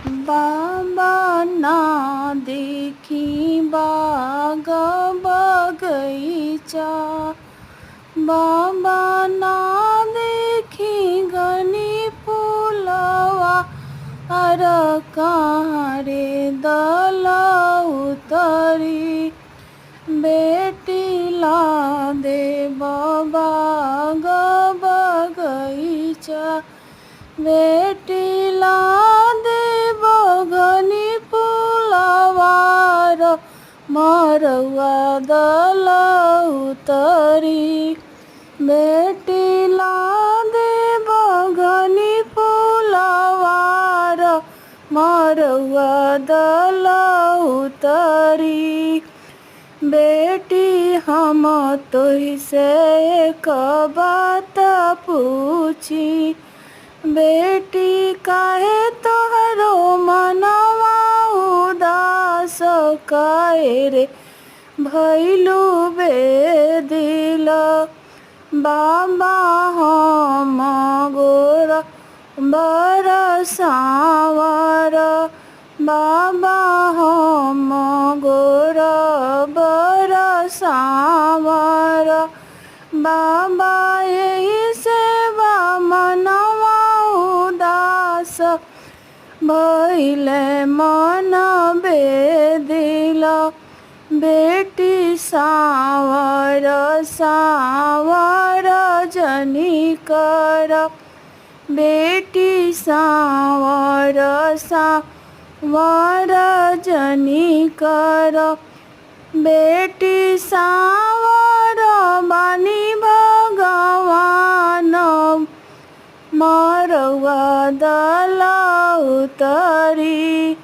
बाबा ना देखी बाग बगैचा, बाबा ना देखी घनी फूलवा, अर कहाँ रे दल उतरी। बेटी ला दे बाग बगैचा, बेटी ला दे घनी फूलवार, मरवा दल उतरी। बेटी ला दे घनी फूलवार, मरवा दल उतरी। बेटी हम तोहि से एक बात पूछी, बेटी काहे तोहरो मनवा उदास, काहे रे भैलू बेदिल। बाबा हम गोर बरसावर, बाबा हम गोर बरसावर, बाबा यही सेवा मनवा उदास, भइले मन बेदिल। बेटी सावर सावर जनी कर, बेटी सावर सावर जनी कर। बेटी सावर बानी भगवान, मरवा दल उतरी।